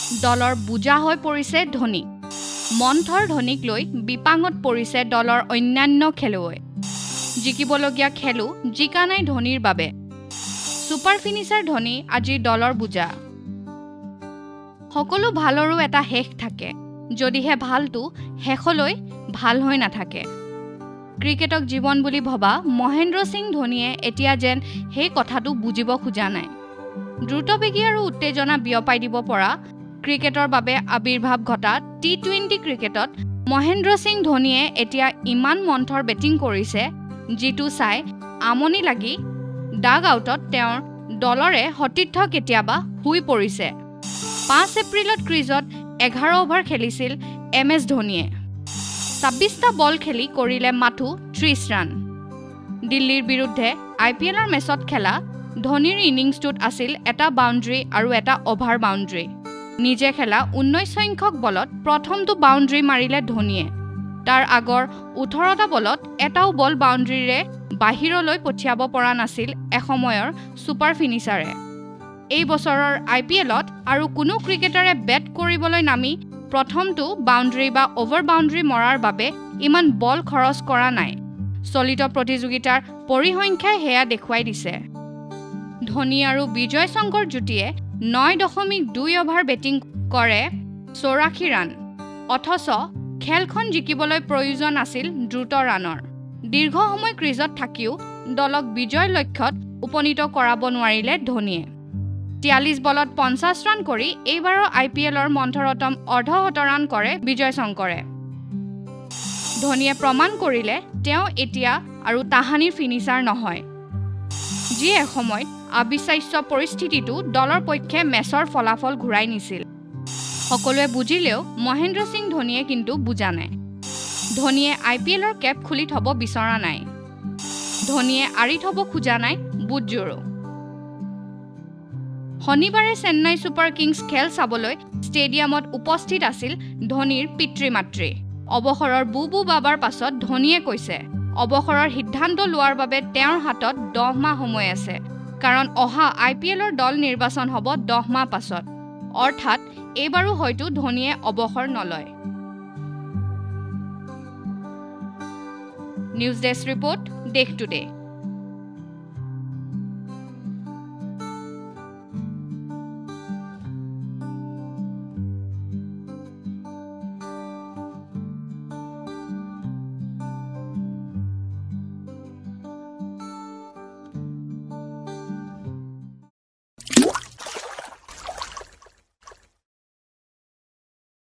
দলৰ বুজা হৈ পৰিছে ধোনী মন্থৰ ধোনীক লৈ বিপাঙত পৰিছে দলৰ অন্যান্য খেলুৱৈ জিকিবলগীয়া খেলো জিকা নাই ধোনীৰ বাবে সুপাৰ ফিনিচাৰ ধোনী আজি দলৰ বুজা সকলো ভালৰো এটা শেষ থাকে যদিহে ভালটো শেষলৈ ভাল হৈ নাথাকে ক্ৰিকেটক জীৱন বুলি ভবা মহেন্দ্ৰ সিং ধোনীয়ে এতিয়া যেন সেই কথাটো বুজিব খোজা নাই দ্ৰুতবেগী আৰু উত্তেজনা বিয়পাই দিব পৰা ক্ৰিকেটৰ বাবে আবিৰ্ভাৱ ঘটা টি20 ক্ৰিকেটত মহেন্দ্ৰ সিং ধোনীয়ে এতিয়া ইমান মন্থৰ বেটিং কৰিছে যিটো চাই আমনি লাগি ডাগ আউটত তেওঁৰ দলৰে সতীৰ্থ কেতিয়াবা শুই পৰিছে 5 এপ্ৰিলত ক্ৰিজত 11 অভাৰ খেলিছিল MS ধোনীয়ে 26টা বল খেলি কৰিলে মাথো 30 ৰান দিল্লীৰ বিৰুদ্ধে IPLৰ মেচত খেলা ধোনীৰ ইনিংছটোত আছিল এটা বাউণ্ডাৰী আৰু এটা অভাৰ বাউণ্ডাৰী নিজে খেলা 19 সংখ্যক বলত প্ৰথমটো বাউণ্ডাৰী মাৰিলে ধোনীয়ে তাৰ আগৰ 18টা বলত এটাও বল বাউণ্ডাৰীৰে বাহিৰলৈ পঠিয়াব পৰা নাছিল এসময়ৰ সুপাৰ ফিনিচাৰে এই বছৰৰ IPLত আৰু কোনো ক্ৰিকেটাৰে বেট কৰিবলৈ নামি প্ৰথমটো বাউণ্ডাৰী বা অভাৰ বাউণ্ডাৰী মৰাৰ বাবে ইমান বল খৰচ কৰা নাই চলিত প্ৰতিযোগিতাৰ পৰিসংখ্যাই হেয়া দেখুৱাই দিছে ধোনী আৰু বিজয় শংকৰ জুটিয়ে 9.2 অভাৰ বেটিং কৰে 84 ৰান অথচ খেলখন জিকিবলৈ প্ৰয়োজন আছিল দ্ৰুত ৰানৰ দীৰ্ঘ সময় ক্ৰিজত থাকিও দলক বিজয় লক্ষ্যত উপনীত কৰাব নোৱাৰিলে ধোনীয়ে 43 বলত 50 ৰান কৰি এইবাৰৰ IPLৰ মন্থৰতম অৰ্ধশত ৰান কৰে বিজয় শংকৰে ধোনীয়ে প্ৰমাণ কৰিলে তেওঁ এতিয়া আৰু তাহানিৰ ফিনিচাৰ নহয় যি এসময়ত অবিশ্বাস্য পৰিস্থিতিটো দলৰ পক্ষে মেচৰ ফলাফল ঘূৰাই নিছিল সকলোৱে বুজিলেও মহেন্দ্ৰ সিং ধোনীয়ে কিন্তু বুজা নাই ধোনীয়ে IPLৰ কেপ খুলি থব বিচৰা নাই ধোনীয়ে আৰি থব খোজা নাই বুটজোৰো শনিবাৰে চেন্নাই সুপাৰ কিংছ খেল চাবলৈ ষ্টেডিয়ামত উপস্থিত আছিল ধোনীৰ পিতৃ-মাতৃ অৱসৰৰ বুবু বাবাৰ পাছত ধোনীয়ে কৈছে অৱসৰৰ সিদ্ধান্ত লোৱাৰ বাবে তেওঁৰ হাতত 10 মাহ সময় আছে কাৰণ অহা IPLৰ দল নিৰ্বাচন হ'ব 10 মাহ পাছত অৰ্থাৎ এইবাৰো হয়তো ধোনীয়ে অৱসৰ নলয় নিউজ ডেস্ক ৰিপোৰ্ট দেশ টুডে